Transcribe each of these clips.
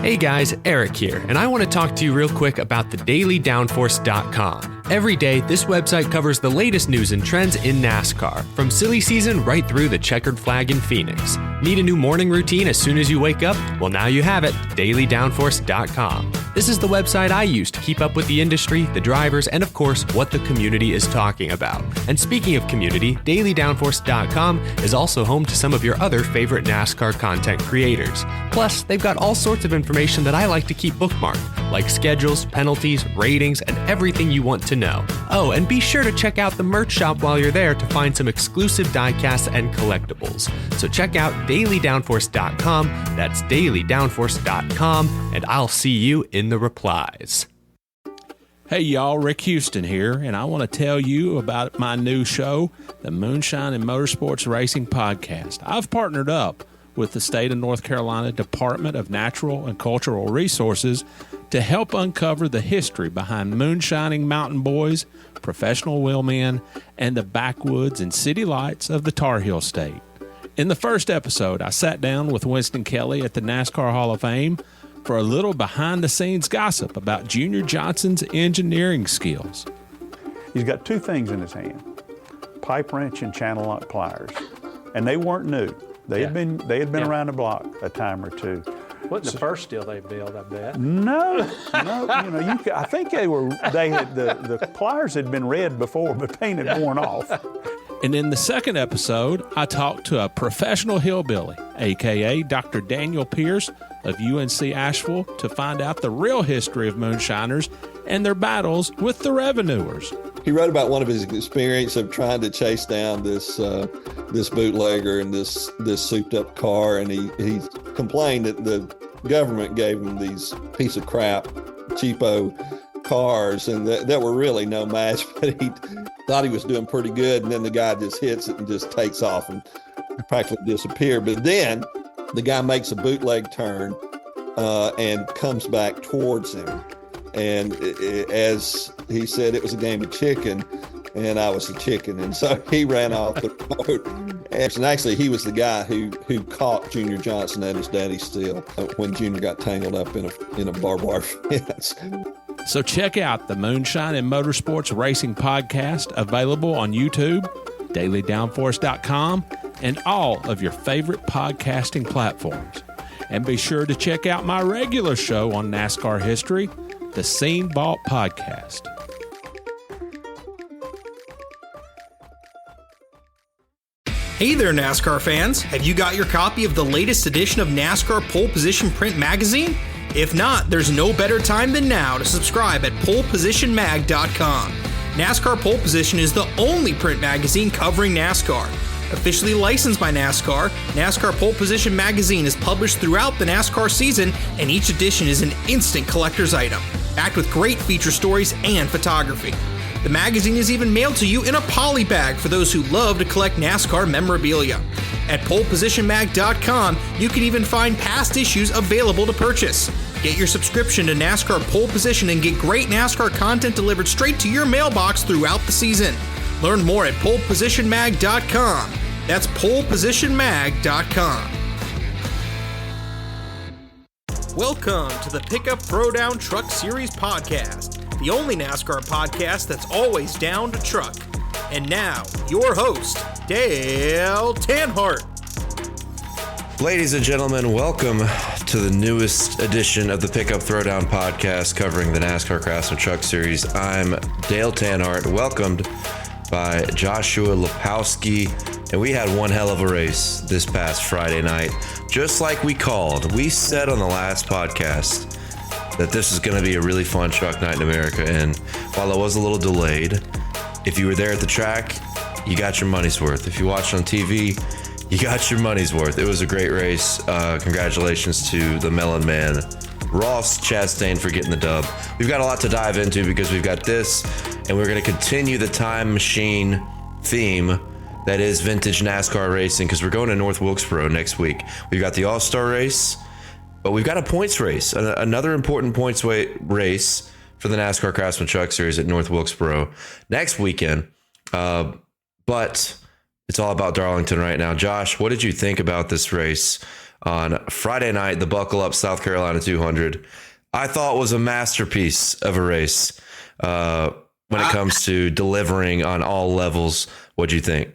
Hey guys, Eric here, and I want to talk to you real quick about thedailydownforce.com. Every day, this website covers the latest news and trends in NASCAR, from silly season right through the checkered flag in Phoenix. Need a new morning routine as soon as you wake up? Well, now you have it, dailydownforce.com. This is the website I use to keep up with the industry, the drivers, and of course, what the community is talking about. And speaking of community, dailydownforce.com is also home to some of your other favorite NASCAR content creators. Plus, they've got all sorts of information that I like to keep bookmarked, like schedules, penalties, ratings, and everything you want to know. Oh, and be sure to check out the merch shop while you're there to find some exclusive diecasts and collectibles. So check out dailydownforce.com, that's dailydownforce.com, and I'll see you in the replies. Hey y'all, Rick Houston here, and I want to tell you about my new show, the Moonshine and Motorsports Racing Podcast. I've partnered up with the state of North Carolina Department of Natural and Cultural Resources to help uncover the history behind moonshining mountain boys, professional wheelmen, and the backwoods and city lights of the Tar Heel State. In the first episode, I sat down with Winston Kelly at the NASCAR Hall of Fame for a little behind-the-scenes gossip about Junior Johnson's engineering skills. He's got two things in his hand, pipe wrench and channel lock pliers, and they weren't new. They had been around the block a time or two. Wasn't the first steel they built, I bet. No. I think the pliers had been red before, but paint had worn off. And in the second episode, I talked to a professional hillbilly, a.k.a. Dr. Daniel Pierce of UNC Asheville, to find out the real history of moonshiners and their battles with the revenuers. He wrote about one of his experience of trying to chase down this bootlegger in this souped-up car, and he complained that the government gave him these piece of crap, cheapo cars, and that were really no match, but he thought he was doing pretty good, and then the guy just hits it and just takes off and practically disappeared. But then the guy makes a bootleg turn and comes back towards him. And as he said, it was a game of chicken, and I was a chicken. And so he ran off the road. And actually, he was the guy who caught Junior Johnson at his daddy's steal when Junior got tangled up in a barbed wire fence. So check out the Moonshine and Motorsports Racing Podcast, available on YouTube, dailydownforce.com, and all of your favorite podcasting platforms. And be sure to check out my regular show on NASCAR history, the Scene Vault Podcast. Hey there, NASCAR fans. Have you got your copy of the latest edition of NASCAR Pole Position Print Magazine? If not, there's no better time than now to subscribe at polepositionmag.com. NASCAR Pole Position is the only print magazine covering NASCAR. Officially licensed by NASCAR, NASCAR Pole Position Magazine is published throughout the NASCAR season, and each edition is an instant collector's item, packed with great feature stories and photography. The magazine is even mailed to you in a poly bag for those who love to collect NASCAR memorabilia. At polepositionmag.com, you can even find past issues available to purchase. Get your subscription to NASCAR Pole Position and get great NASCAR content delivered straight to your mailbox throughout the season. Learn more at polepositionmag.com. That's polepositionmag.com. Welcome to the Pickup Throwdown Truck Series podcast, the only NASCAR podcast that's always down to truck. And now, your host, Dale Tanhardt. Ladies and gentlemen, welcome to the newest edition of the Pickup Throwdown podcast covering the NASCAR Craftsman Truck Series. I'm Dale Tanhardt, welcomed by Joshua Lipowski, and we had one hell of a race this past Friday night. Just like we called, we said on the last podcast that this is going to be a really fun truck night in America, and while it was a little delayed, if you were there at the track, you got your money's worth. If you watched on TV, you got your money's worth. It was a great race. Congratulations to the Melon Man, Ross Chastain, for getting the dub. We've got a lot to dive into because we've got this, and we're going to continue the time machine theme that is vintage NASCAR racing, because we're going to North Wilkesboro next week. We've got the All-Star race, but we've got a points race, another important points race for the NASCAR Craftsman Truck Series at North Wilkesboro next weekend. But it's all about Darlington right now. Josh, what did you think about this race on Friday night, the Buckle Up South Carolina 200. I thought was a masterpiece of a race when it comes to delivering on all levels. What'd you think?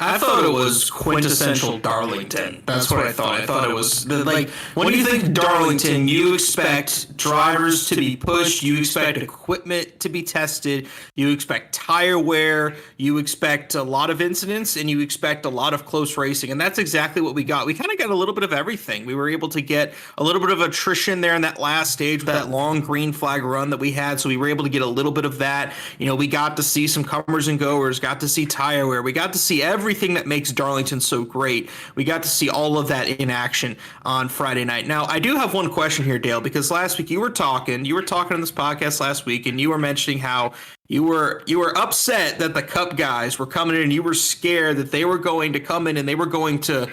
I thought it was quintessential Darlington. That's what I thought. I thought it was like, when you think Darlington, you expect drivers to be pushed, you expect equipment to be tested, you expect tire wear, you expect a lot of incidents, and you expect a lot of close racing. And that's exactly what we got. We kind of got a little bit of everything. We were able to get a little bit of attrition there in that last stage with that long green flag run that we had. So we were able to get a little bit of that. You know, we got to see some comers and goers, got to see tire wear. We got to see everything that makes Darlington so great. We got to see all of that in action on Friday night. Now, I do have one question here, Dale, because last week you were talking on this podcast last week, and you were mentioning how you were upset that the Cup guys were coming in, and you were scared that they were going to come in and they were going to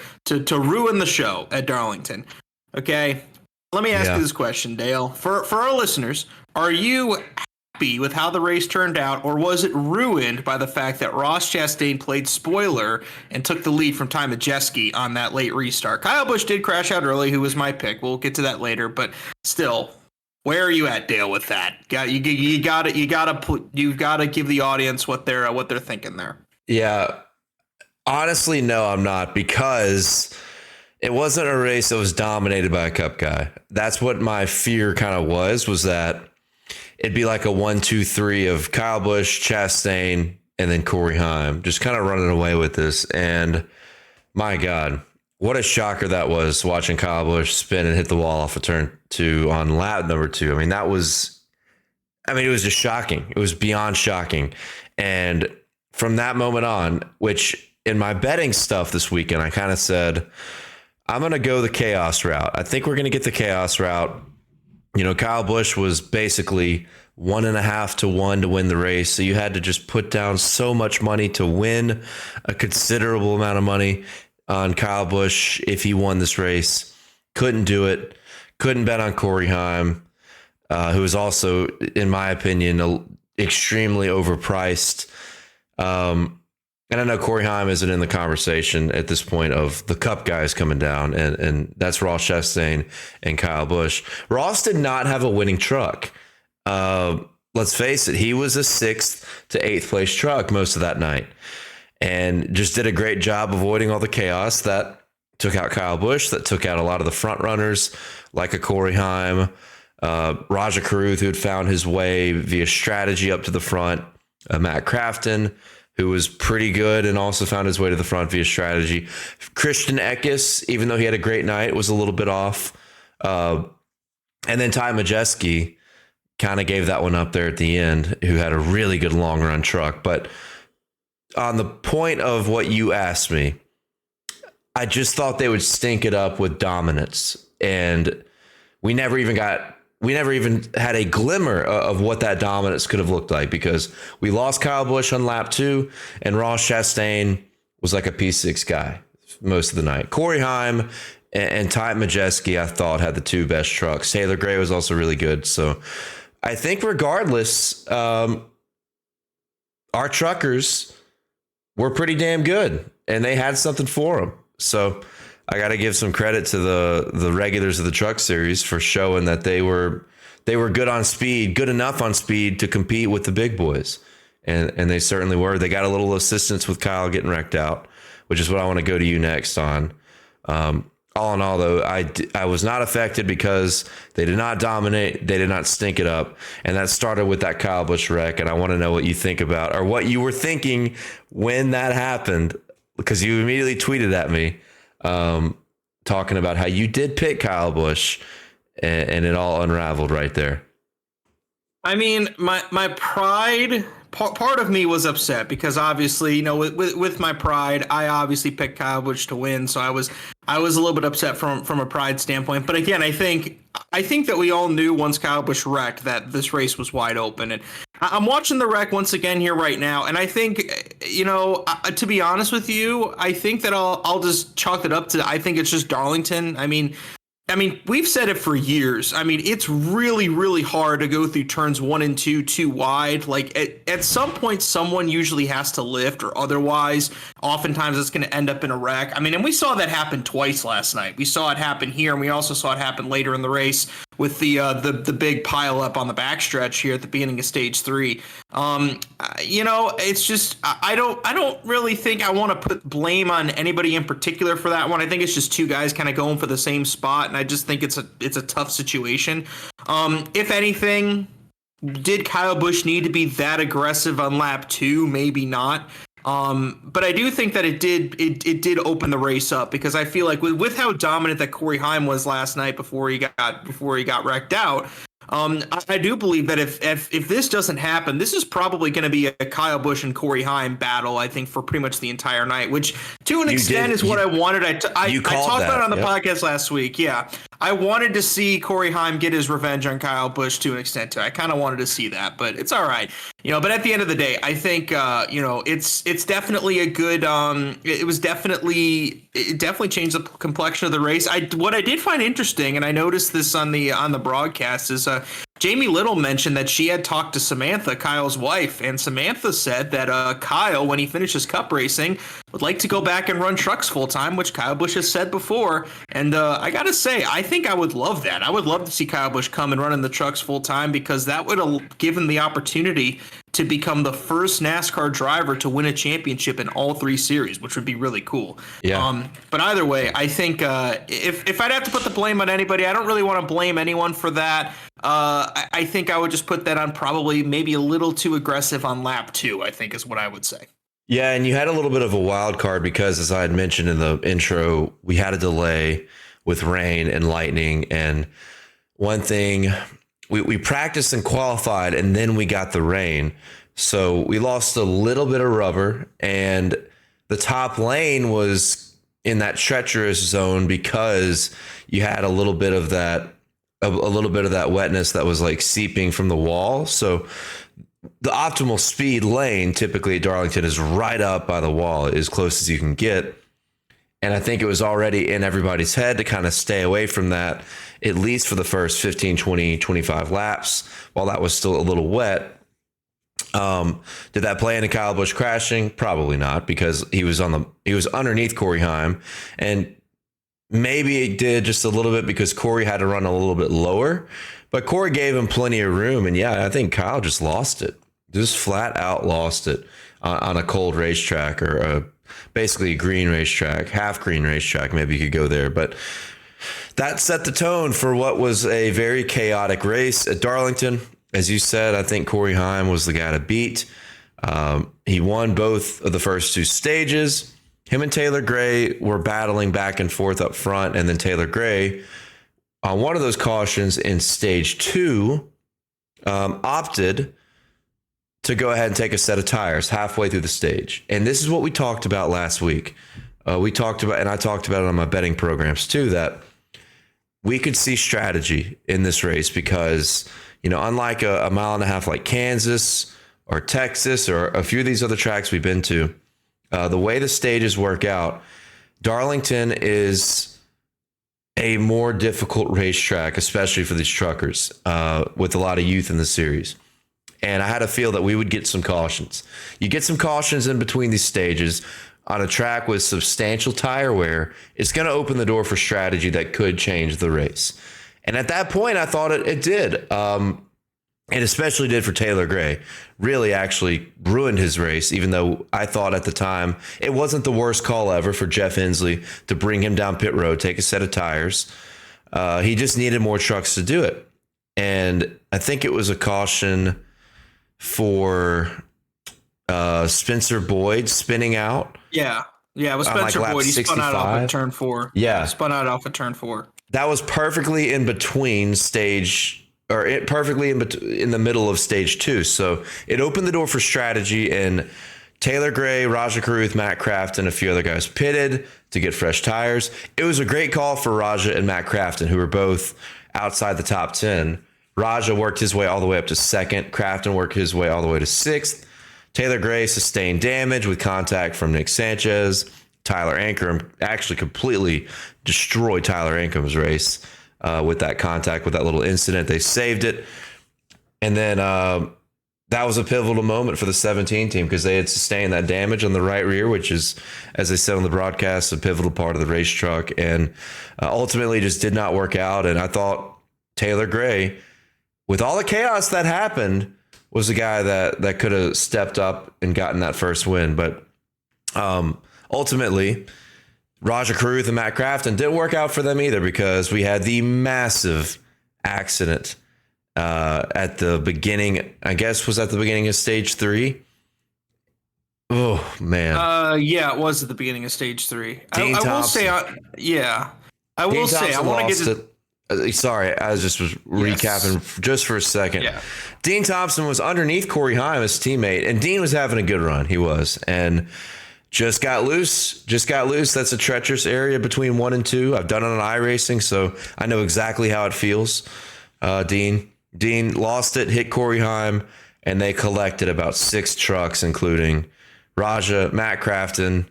ruin the show at Darlington. Okay, let me ask you this question, Dale. For our listeners, are you happy with how the race turned out, or was it ruined by the fact that Ross Chastain played spoiler and took the lead from Ty Majeski on that late restart? Kyle Busch did crash out early, who was my pick. We'll get to that later, but still, where are you at, Dale, with that? You've got to give the audience what they're thinking there. Yeah, honestly, no, I'm not, because it wasn't a race that was dominated by a Cup guy. That's what my fear kind of was that it'd be like a 1, 2, 3 of Kyle Busch, Chastain, and then Corey Heim, just kind of running away with this. And my God, what a shocker that was, watching Kyle Busch spin and hit the wall off of turn 2 on lap number 2. I mean, it was just shocking. It was beyond shocking. And from that moment on, which in my betting stuff this weekend, I kind of said, I'm going to go the chaos route. I think we're going to get the chaos route. You know, Kyle Busch was basically 1.5 to 1 to win the race. So you had to just put down so much money to win a considerable amount of money on Kyle Busch if he won this race. Couldn't do it. Couldn't bet on Corey Heim, who is also, in my opinion, extremely overpriced. And I know Corey Heim isn't in the conversation at this point of the Cup guys coming down, and that's Ross Chastain and Kyle Busch. Ross did not have a winning truck. Let's face it, he was a 6th to 8th place truck most of that night, and just did a great job avoiding all the chaos that took out Kyle Busch, that took out a lot of the front runners like a Corey Heim, Rajah Caruth, who had found his way via strategy up to the front, Matt Crafton, who was pretty good and also found his way to the front via strategy. Christian Eckes, even though he had a great night, was a little bit off. And then Ty Majeski kind of gave that one up there at the end, who had a really good long run truck. But on the point of what you asked me, I just thought they would stink it up with dominance. And we never even had a glimmer of what that dominance could have looked like, because we lost Kyle Busch on lap 2, and Ross Chastain was like a P6 guy most of the night. Corey Heim and Ty Majeski, I thought, had the 2 best trucks. Taylor Gray was also really good. So I think regardless, our truckers were pretty damn good, and they had something for them. So I got to give some credit to the regulars of the Truck Series for showing that they were good on speed, good enough on speed to compete with the big boys. And they certainly were. They got a little assistance with Kyle getting wrecked out, which is what I want to go to you next on. All in all, though, I was not affected because they did not dominate. They did not stink it up. And that started with that Kyle Busch wreck. And I want to know what you think about, or what you were thinking when that happened, because you immediately tweeted at me talking about how you did pick Kyle Busch, and it all unraveled right there. I mean, my pride, part of me was upset because obviously, you know, with my pride, I obviously picked Kyle Busch to win. So I was a little bit upset from a pride standpoint. But again, I think that we all knew once Kyle Busch wrecked that this race was wide open. And I'm watching the wreck once again here right now. And I think, you know, to be honest with you, I think that I'll just chalk it up to, I think it's just Darlington. I mean, I mean, we've said it for years. I mean, it's really, really hard to go through turns 1 and 2 too wide. Like at some point, someone usually has to lift, or otherwise, oftentimes it's going to end up in a wreck. I mean, and we saw that happen twice last night. We saw it happen here, and we also saw it happen later in the race with the big pile up on the backstretch here at the beginning of stage 3. It's just I don't really think I want to put blame on anybody in particular for that one. I think it's just two guys kind of going for the same spot, and I just think it's a tough situation. If anything, did Kyle Busch need to be that aggressive on lap 2? Maybe not. But I do think that it did open the race up, because I feel like with how dominant that Corey Heim was last night before he got wrecked out. I do believe that if this doesn't happen, this is probably going to be a Kyle Busch and Corey Heim battle, I think, for pretty much the entire night, which to an extent is what I wanted. I talked about it on the podcast last week. Yeah, I wanted to see Corey Heim get his revenge on Kyle Busch to an extent too. I kind of wanted to see that, but it's all right. But at the end of the day, I think, it's definitely a good, it definitely changed the complexion of the race. What I did find interesting, and I noticed this on the broadcast, is Jamie Little mentioned that she had talked to Samantha, Kyle's wife, and Samantha said that Kyle, when he finishes cup racing, would like to go back and run trucks full time, which Kyle Busch has said before. And I got to say, I think I would love that. I would love to see Kyle Busch come and run in the trucks full time, because that would give him the opportunity to become the first NASCAR driver to win a championship in all 3 series, which would be really cool. Yeah. But either way, I think if I'd have to put the blame on anybody, I don't really want to blame anyone for that. I think I would just put that on probably maybe a little too aggressive on lap 2, I think is what I would say. Yeah, and you had a little bit of a wild card because, as I had mentioned in the intro, we had a delay with rain and lightning. And one thing, we practiced and qualified, and then we got the rain. So we lost a little bit of rubber, and the top lane was in that treacherous zone because you had a little bit of that wetness that was like seeping from the wall. So the optimal speed lane typically at Darlington is right up by the wall, as close as you can get. And I think it was already in everybody's head to kind of stay away from that, at least for the first 15, 20, 25 laps, while that was still a little wet. Did that play into Kyle Busch crashing? Probably not, because he was underneath Corey Heim, and maybe it did just a little bit because Corey had to run a little bit lower, but Corey gave him plenty of room. And yeah, I think Kyle just lost it. Just flat out lost it on a cold racetrack, or basically a green racetrack, half green racetrack. Maybe you could go there, but that set the tone for what was a very chaotic race at Darlington. As you said, I think Corey Heim was the guy to beat. He won both of the first 2 stages. Him and Taylor Gray were battling back and forth up front, and then Taylor Gray, on one of those cautions in stage 2, opted to go ahead and take a set of tires halfway through the stage. And this is what we talked about last week. I talked about it on my betting programs too, that we could see strategy in this race because, unlike a mile and a half like Kansas or Texas or a few of these other tracks we've been to, the way the stages work out, Darlington is a more difficult racetrack, especially for these truckers, with a lot of youth in the series. And I had a feel that we would get some cautions. You get some cautions in between these stages on a track with substantial tire wear. It's going to open the door for strategy that could change the race. And at that point, I thought it did. It especially did for Taylor Gray. Really actually ruined his race, even though I thought at the time it wasn't the worst call ever for Jeff Hensley to bring him down pit road, take a set of tires. He just needed more trucks to do it. And I think it was a caution for Spencer Boyd spinning out. Yeah, it was Spencer Boyd. He spun out off of turn 4. Yeah. Spun out off of turn 4. That was perfectly in between perfectly in the middle of stage 2. So it opened the door for strategy, and Taylor Gray, Raja Caruth, Matt Crafton, and a few other guys pitted to get fresh tires. It was a great call for Raja and Matt Crafton, who were both outside the top 10. Raja worked his way all the way up to 2nd. Crafton worked his way all the way to 6th. Taylor Gray sustained damage with contact from Nick Sanchez. Tyler Ankrum, actually completely destroyed Tyler Ankrum's race with that contact, with that little incident. They saved it. And then that was a pivotal moment for the 17 team because they had sustained that damage on the right rear, which is, as they said on the broadcast, a pivotal part of the race truck, and ultimately just did not work out. And I thought Taylor Gray, with all the chaos that happened, was the guy that could have stepped up and gotten that first win. But ultimately, Roger Carruth and Matt Crafton didn't work out for them either because we had the massive accident at the beginning, I guess was at the beginning of stage 3. Oh man. Yeah, it was at the beginning of stage 3. I will say, I want to get to. Sorry, I was recapping just for a second. Yeah. Dean Thompson was underneath Corey Heim, his teammate, and Dean was having a good run. He was, and just got loose. That's a treacherous area between 1 and 2. I've done it on iRacing, so I know exactly how it feels. Dean lost it, hit Corey Heim, and they collected about 6 trucks, including Raja, Matt Crafton.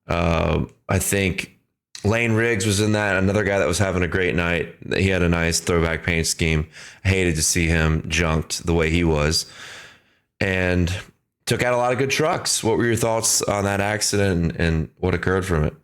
I think Lane Riggs was in that, another guy that was having a great night. He had a nice throwback paint scheme. I hated to see him junked the way he was. And took out a lot of good trucks. What were your thoughts on that accident and what occurred from it?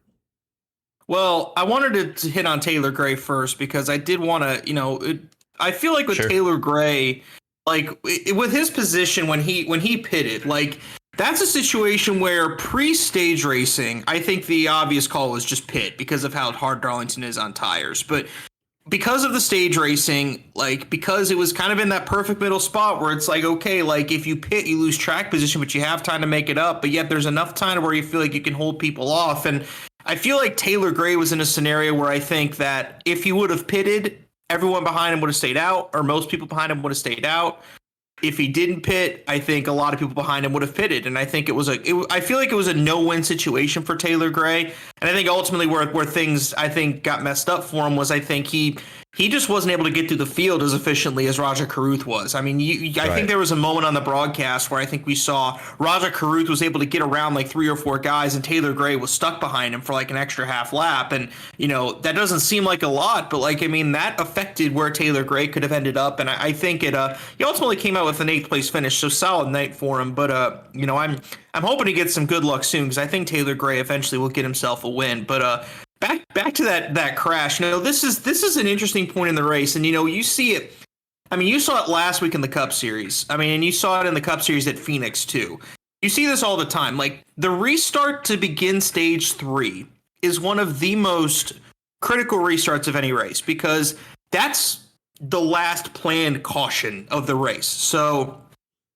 Well, I wanted to hit on Taylor Gray first because I did want to, I feel like with Taylor Gray, like with his position when he pitted, like that's a situation where pre-stage racing, I think the obvious call was just pit because of how hard Darlington is on tires. But because of the stage racing, like because it was kind of in that perfect middle spot where it's like, okay, like if you pit, you lose track position, but you have time to make it up. But yet there's enough time where you feel like you can hold people off. And I feel like Taylor Gray was in a scenario where I think that if he would have pitted, everyone behind him would have stayed out, or most people behind him would have stayed out. If he didn't pit, I think a lot of people behind him would have pitted, and I think I feel like it was a no-win situation for Taylor Gray, and I think ultimately where things I think got messed up for him was I think he just wasn't able to get through the field as efficiently as Roger Carruth was. I mean, I think there was a moment on the broadcast where I think we saw Roger Carruth was able to get around like 3 or 4 guys, and Taylor Gray was stuck behind him for like an extra half lap. And, that doesn't seem like a lot, but like, I mean, that affected where Taylor Gray could have ended up. And I think he ultimately came out with an 8th place finish. So solid night for him. But, I'm hoping he gets some good luck soon because I think Taylor Gray eventually will get himself a win. But, Back to that crash. This is an interesting point in the race, and you see it. I mean, you saw it last week in the Cup Series. I mean, and you saw it in the Cup Series at Phoenix too. You see this all the time. Like the restart to begin stage 3 is one of the most critical restarts of any race because that's the last planned caution of the race. So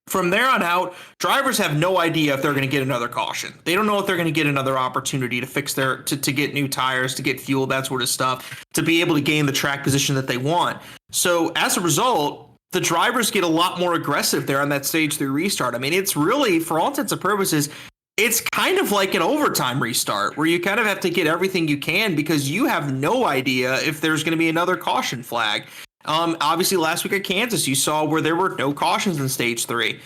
from there on out, drivers have no idea if they're going to get another caution. They don't know if they're going to get another opportunity to fix to get new tires, to get fuel, that sort of stuff, to be able to gain the track position that they want. So as a result, the drivers get a lot more aggressive there on that stage 3 restart. I mean, it's really, for all intents and purposes, it's kind of like an overtime restart where you kind of have to get everything you can because you have no idea if there's going to be another caution flag. Obviously last week at Kansas, you saw where there were no cautions in stage 3.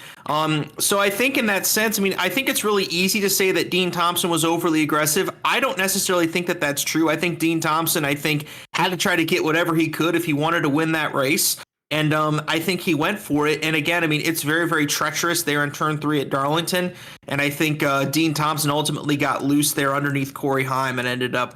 So I think in that sense, I mean, I think it's really easy to say that Dean Thompson was overly aggressive. I don't necessarily think that that's true. I think Dean Thompson, had to try to get whatever he could if he wanted to win that race. And I think he went for it. And again, I mean, it's very, very treacherous there in turn 3 at Darlington. And I think Dean Thompson ultimately got loose there underneath Corey Heim and ended up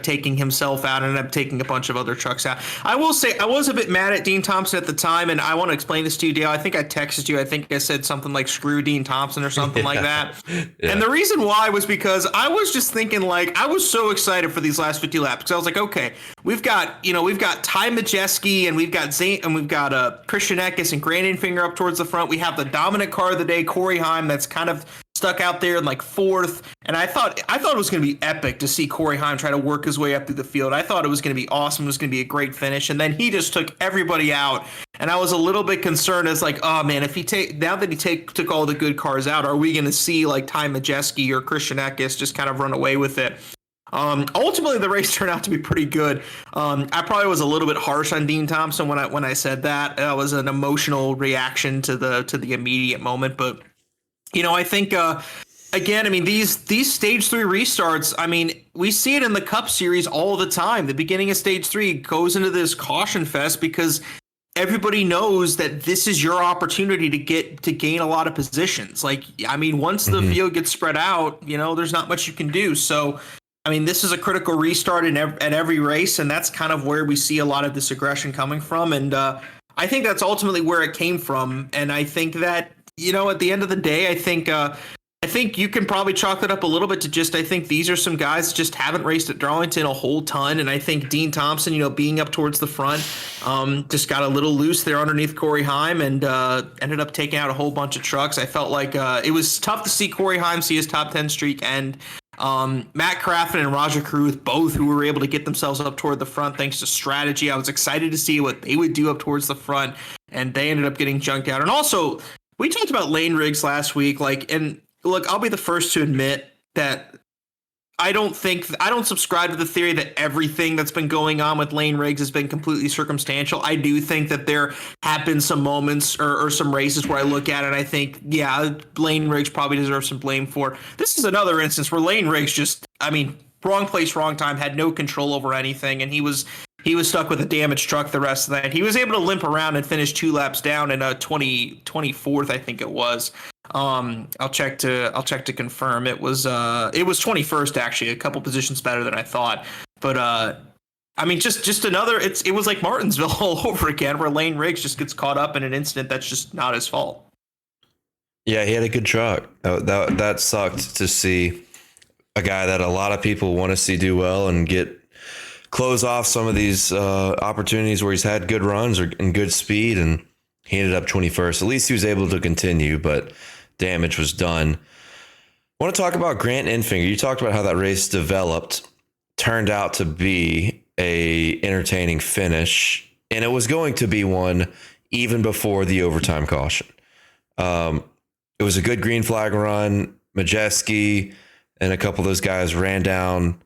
taking himself out and ended up taking a bunch of other trucks out. I will say I was a bit mad at Dean Thompson at the time, and I want to explain this to you, Dale. I think I texted you. I think I said something like "screw Dean Thompson" or something like that. Yeah. And the reason why was because I was just thinking I was so excited for these last 50 laps because I was like, okay, we've got Ty Majeski and we've got Zane and we've got Christian Eckes and Grandin Finger up towards the front. We have the dominant car of the day, Corey Heim, that's kind of stuck out there in 4th. And I thought it was going to be epic to see Corey Heim try to work his way up through the field. I thought it was going to be awesome. It was going to be a great finish. And then he just took everybody out. And I was a little bit concerned as oh man, if now that he took all the good cars out, are we going to see Ty Majeski or Christian Eckes just kind of run away with it? Ultimately, the race turned out to be pretty good. I probably was a little bit harsh on Dean Thompson when I said that. That was an emotional reaction to the immediate moment. But I think again, I mean, these stage 3 restarts, I mean, we see it in the Cup Series all the time. The beginning of stage 3 goes into this caution fest because everybody knows that this is your opportunity to gain a lot of positions. Like, I mean, once the field gets spread out, there's not much you can do. So, I mean, this is a critical restart at every race, and that's kind of where we see a lot of this aggression coming from. And I think that's ultimately where it came from. And I think that, at the end of the day, I think you can probably chalk it up a little bit to just, I think these are some guys that just haven't raced at Darlington a whole ton. And I think Dean Thompson, being up towards the front, just got a little loose there underneath Corey Heim and ended up taking out a whole bunch of trucks. I felt like it was tough to see Corey Heim see his top 10 streak and Matt Crafton and Roger Caruth, both who were able to get themselves up toward the front thanks to strategy. I was excited to see what they would do up towards the front, and they ended up getting junked out. And also, we talked about lane rigs last week, and look, I'll be the first to admit that I don't subscribe to the theory that everything that's been going on with lane rigs has been completely circumstantial. I do think that there have been some moments or some races where I look at it and I think, yeah, lane rigs probably deserve some blame for. This is another instance where lane rigs just, wrong place, wrong time, had no control over anything, and he was stuck with a damaged truck the rest of that. He was able to limp around and finish 2 laps down in a 24th, I think it was. I'll check to confirm. It was 21st, actually, a couple positions better than I thought. But just another. It was like Martinsville all over again, where Lane Riggs just gets caught up in an incident that's just not his fault. Yeah, he had a good truck. That sucked to see a guy that a lot of people want to see do well and close off some of these opportunities where he's had good runs and good speed, and he ended up 21st. At least he was able to continue, but damage was done. I want to talk about Grant Enfinger. You talked about how that race developed, turned out to be a entertaining finish, and it was going to be one even before the overtime caution. It was a good green flag run. Majeski and a couple of those guys ran down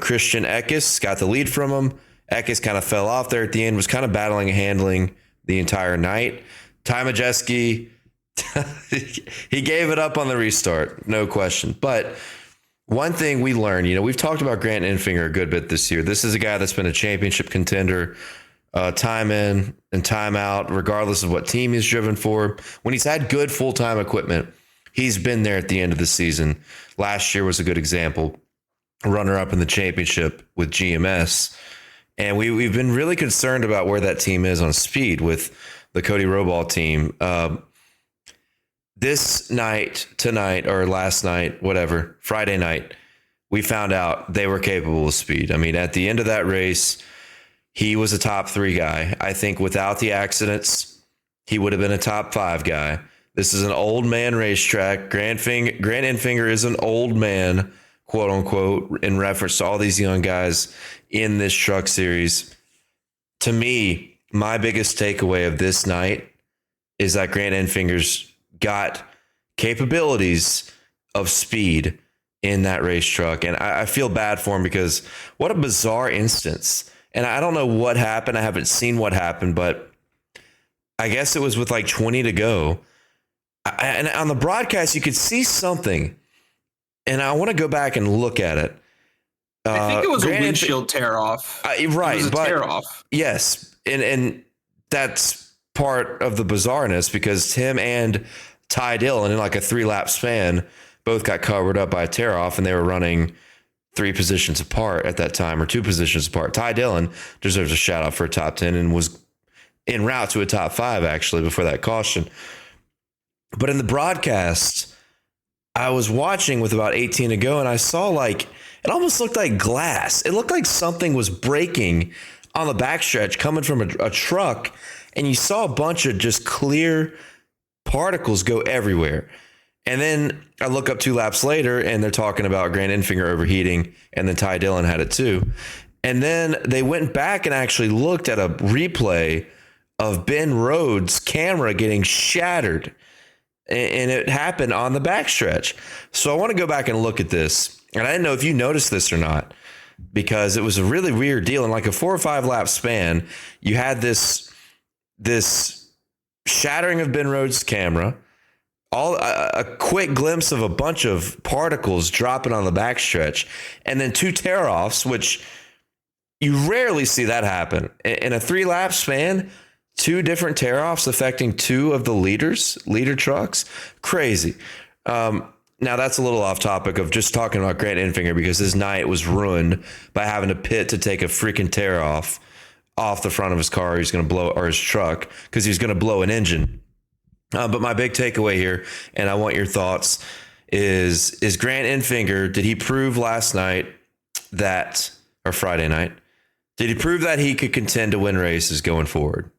Christian Eckes, got the lead from him. Eckes kind of fell off there at the end, was kind of battling and handling the entire night. Ty Majeski, he gave it up on the restart, no question. But one thing we learned, we've talked about Grant Enfinger a good bit this year. This is a guy that's been a championship contender time in and time out, regardless of what team he's driven for. When he's had good full-time equipment, he's been there at the end of the season. Last year was a good example. Runner-up in the championship with GMS. And we've been really concerned about where that team is on speed with the Cody Roball team. This night, tonight, or last night, whatever, Friday night, we found out they were capable of speed. At the end of that race, he was a top 3 guy. I think without the accidents, he would have been a top 5 guy. This is an old man racetrack. Grant Enfinger is an old man, quote unquote, in reference to all these young guys in this truck series. To me, my biggest takeaway of this night is that Grant Enfinger's got capabilities of speed in that race truck. And I feel bad for him because what a bizarre instance. And I don't know what happened. I haven't seen what happened, but I guess it was with like 20 to go. And on the broadcast, you could see something. And I want to go back and look at it. I think it was a windshield tear off. Right. It was a tear off. Yes. And that's part of the bizarreness because Tim and Ty Dillon in like a 3-lap span both got covered up by a tear off, and they were running 3 positions apart at that time, or 2 positions apart. Ty Dillon deserves a shout out for a top 10 and was en route to a top 5 actually before that caution. But in the broadcast, I was watching with about 18 to go, and I saw it almost looked like glass. It looked like something was breaking on the backstretch coming from a truck, and you saw a bunch of just clear particles go everywhere. And then I look up 2 laps later, and they're talking about Grant Enfinger overheating, and then Ty Dillon had it too. And then they went back and actually looked at a replay of Ben Rhodes' camera getting shattered. And it happened on the backstretch. So I want to go back and look at this. And I didn't know if you noticed this or not, because it was a really weird deal. In like a 4 or 5 lap span, you had this shattering of Ben Rhodes' camera. a quick glimpse of a bunch of particles dropping on the backstretch, and then 2 tear-offs, which you rarely see that happen. In a 3-lap span, 2 different tear-offs affecting 2 of the leader trucks. Crazy. Now, that's a little off topic of just talking about Grant Enfinger, because his night was ruined by having to pit to take a freaking tear-off the front of his car. He's going to blow, or his truck, because he's going to blow an engine. But my big takeaway here, and I want your thoughts, is Grant Enfinger, did he prove last night that, or Friday night, did he prove that he could contend to win races going forward?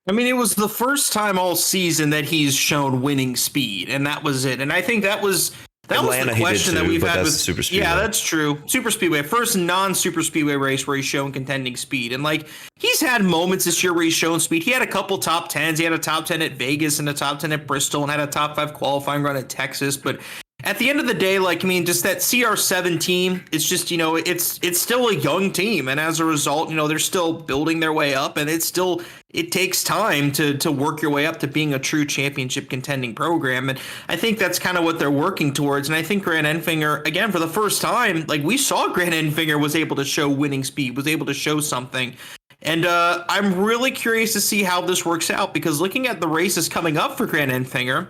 I mean, it was the first time all season that he's shown winning speed, and that was it. And I think that was Atlanta, the question that we've had with Super Speedway. Yeah, that's true. Super Speedway, first non-Super Speedway race where he's shown contending speed. And like, he's had moments this year where he's shown speed. He had a couple top 10s. He had a top 10 at Vegas and a top 10 at Bristol, and had a top 5 qualifying run at Texas. But at the end of the day, like, I mean, just that CR7 team, it's just, you know, it's still a young team. And as a result, you know, they're still building their way up, and it takes time to work your way up to being a true championship contending program. And I think that's kind of what they're working towards. And I think Grant Enfinger, again, for the first time, like, we saw Grant Enfinger was able to show winning speed, was able to show something. And I'm really curious to see how this works out, because looking at the races coming up for Grant Enfinger,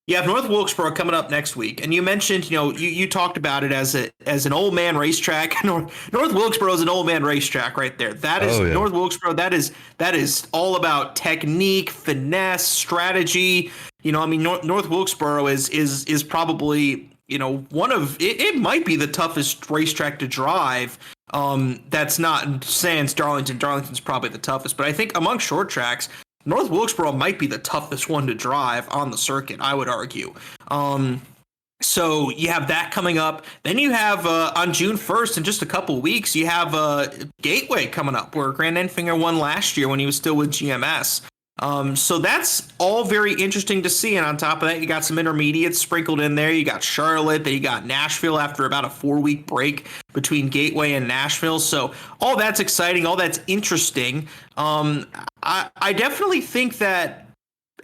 you have North Wilkesboro coming up next week, and you mentioned, you know, you talked about it as an old man racetrack. North Wilkesboro is an old man racetrack right there. That is North Wilkesboro. That is all about technique, finesse, strategy. You know, I mean, North Wilkesboro is probably, you know, one of it might be the toughest racetrack to drive. That's not sans Darlington. Darlington's probably the toughest, but I think among short tracks, North Wilkesboro might be the toughest one to drive on the circuit, I would argue. So you have that coming up. Then you have on June 1st, in just a couple weeks, you have Gateway coming up, where Grant Enfinger won last year when he was still with GMS. So that's all very interesting to see. And on top of that, you got some intermediates sprinkled in there. You got Charlotte, then you got Nashville after about a 4-week break between Gateway and Nashville. So all that's exciting. All that's interesting. I definitely think that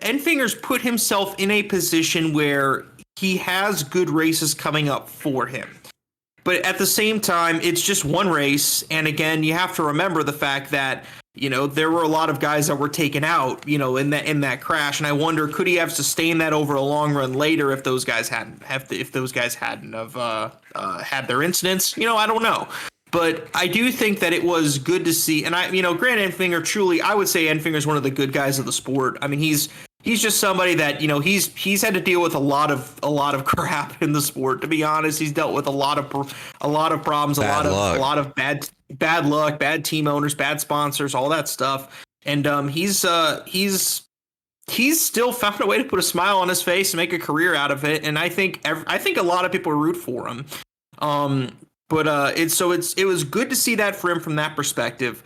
Enfinger's put himself in a position where he has good races coming up for him. But at the same time, it's just one race. And again, you have to remember the fact that, you know, there were a lot of guys that were taken out, you know, in that crash, and I wonder, could he have sustained that over a long run later if those guys hadn't had their incidents? You know, I don't know. But I do think that it was good to see, and Grant Enfinger, truly, I would say Enfinger's one of the good guys of the sport. I mean, he's just somebody that, you know, he's had to deal with a lot of crap in the sport. To be honest, he's dealt with a lot of problems, a lot of bad luck, bad team owners, bad sponsors, all that stuff. And he's still found a way to put a smile on his face and make a career out of it. And I think a lot of people root for him. But it was good to see that for him from that perspective.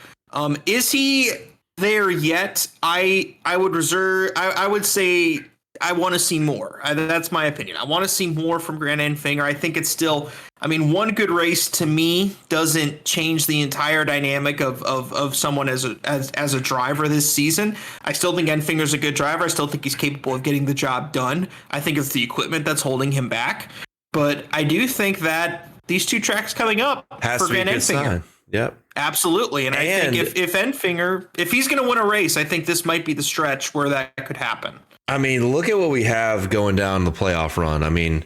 Is he there yet? I would say I want to see more. That's my opinion. I want to see more from Grant Enfinger. I think it's still, I mean, one good race to me doesn't change the entire dynamic of someone as a driver this season. I still think Enfinger's a good driver. I still think he's capable of getting the job done. I think it's the equipment that's holding him back. But I do think that these 2 tracks coming up for Grant Enfinger. Yep. Absolutely. And I think if Enfinger, if he's going to win a race, I think this might be the stretch where that could happen. I mean, look at what we have going down the playoff run. I mean,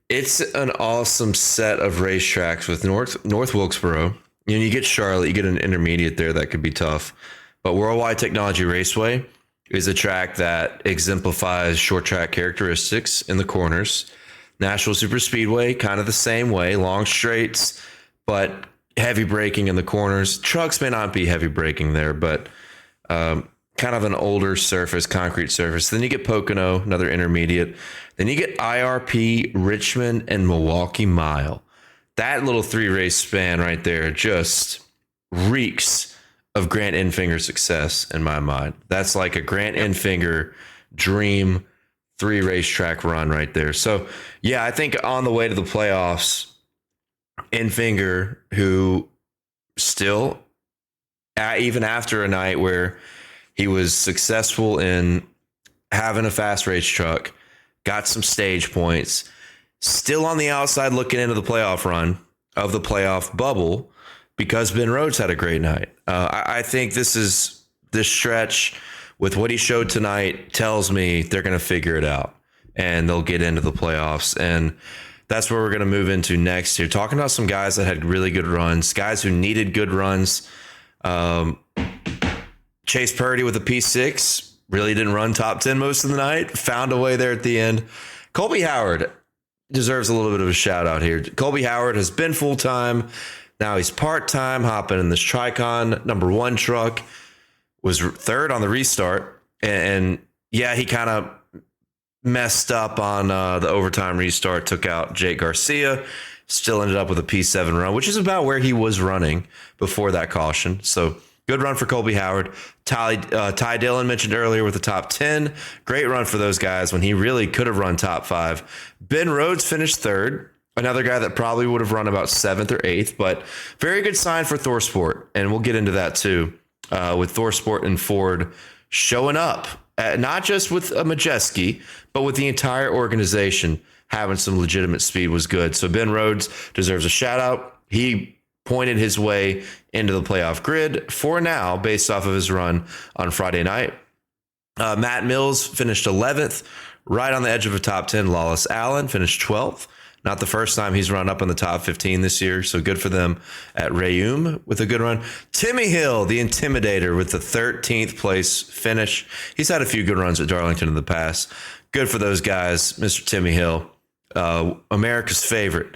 it's an awesome set of racetracks with North Wilkesboro. You know, you get Charlotte, you get an intermediate there that could be tough. But Worldwide Technology Raceway is a track that exemplifies short track characteristics in the corners. Nashville Super Speedway, kind of the same way, long straights, but heavy braking in the corners. Trucks may not be heavy braking there, but kind of an older surface, concrete surface. Then you get Pocono, another intermediate. Then you get IRP, Richmond, and Milwaukee Mile. That little 3-race span right there just reeks of Grant Enfinger success in my mind. That's like a Grant Enfinger dream 3-racetrack run right there. So, yeah, I think on the way to the playoffs, Enfinger, who still, even after a night where he was successful in having a fast race truck, got some stage points, still on the outside looking into the playoff run of the playoff bubble because Ben Rhodes had a great night. I think this stretch with what he showed tonight tells me they're going to figure it out and they'll get into the playoffs. And that's where we're going to move into next year. Talking about some guys that had really good runs, guys who needed good runs. Chase Purdy with a P6 really didn't run top 10 most of the night. Found a way there at the end. Colby Howard deserves a little bit of a shout out here. Colby Howard has been full time. Now he's part time, hopping in this Tricon #1 truck. Was third on the restart, and yeah, he kind of messed up on the overtime restart, took out Jake Garcia, still ended up with a P7 run, which is about where he was running before that caution. So good run for Colby Howard. Ty Dillon mentioned earlier with the top 10. Great run for those guys when he really could have run top 5. Ben Rhodes finished third, another guy that probably would have run about 7th or 8th, but very good sign for ThorSport, and we'll get into that too with ThorSport and Ford showing up. Not just with a Majeski, but with the entire organization having some legitimate speed was good. So Ben Rhodes deserves a shout out. He pointed his way into the playoff grid for now based off of his run on Friday night. Matt Mills finished 11th, right on the edge of a top 10. Lawless Allen finished 12th. Not the first time he's run up in the top 15 this year, so good for them at Rayum with a good run. Timmy Hill, the Intimidator, with the 13th place finish. He's had a few good runs at Darlington in the past. Good for those guys, Mr. Timmy Hill, America's favorite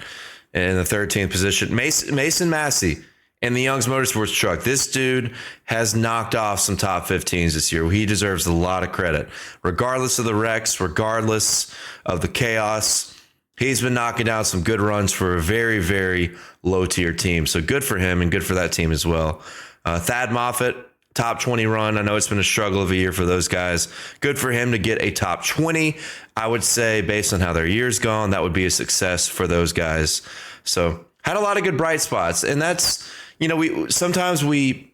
in the 13th position. Mason Massey in the Young's Motorsports truck. This dude has knocked off some top 15s this year. He deserves a lot of credit. Regardless of the wrecks, regardless of the chaos, he's been knocking down some good runs for a very, very low-tier team. So good for him and good for that team as well. Thad Moffitt, top 20 run. I know it's been a struggle of a year for those guys. Good for him to get a top 20. I would say based on how their year's gone, that would be a success for those guys. So had a lot of good bright spots. And that's, we sometimes we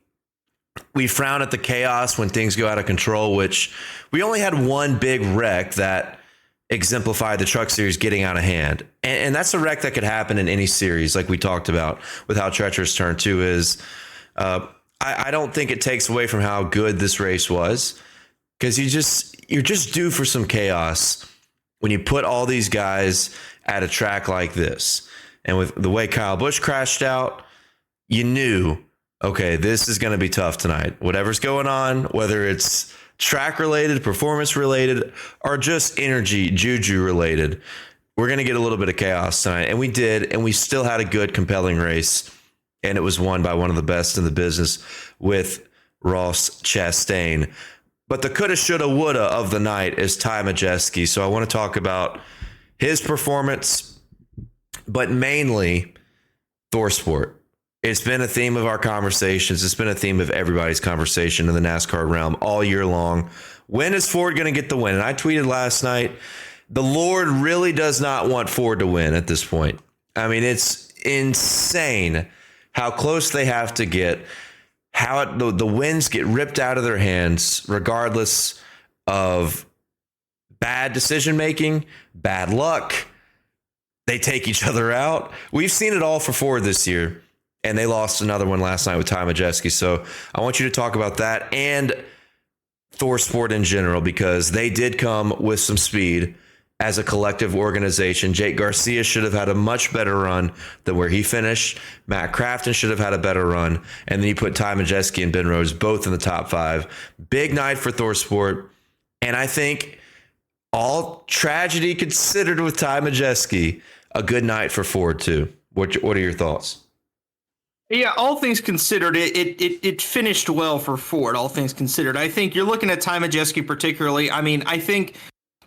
frown at the chaos when things go out of control, which we only had one big wreck that exemplified the truck series getting out of hand. And that's a wreck that could happen in any series, like we talked about with how treacherous turn 2 is. I don't think it takes away from how good this race was, because you're just due for some chaos when you put all these guys at a track like this. And with the way Kyle Busch crashed out, you knew, okay, this is going to be tough tonight. Whatever's going on, whether it's track related, performance related, or just energy, juju related, we're going to get a little bit of chaos tonight. And we did, and we still had a good, compelling race. And it was won by one of the best in the business with Ross Chastain. But the coulda, shoulda, woulda of the night is Ty Majeski. So I want to talk about his performance, but mainly ThorSport. It's been a theme of our conversations. It's been a theme of everybody's conversation in the NASCAR realm all year long. When is Ford going to get the win? And I tweeted last night, the Lord really does not want Ford to win at this point. I mean, it's insane how close they have to get, how the wins get ripped out of their hands, regardless of bad decision-making, bad luck. They take each other out. We've seen it all for Ford this year. And they lost another one last night with Ty Majeski. So I want you to talk about that and ThorSport in general, because they did come with some speed as a collective organization. Jake Garcia should have had a much better run than where he finished. Matt Crafton should have had a better run. And then you put Ty Majeski and Ben Rhodes both in the top 5. Big night for ThorSport. And I think, all tragedy considered with Ty Majeski, a good night for Ford too. What are your thoughts? Yeah, all things considered, it finished well for Ford, all things considered. I think you're looking at Ty Majeski particularly. I mean, I think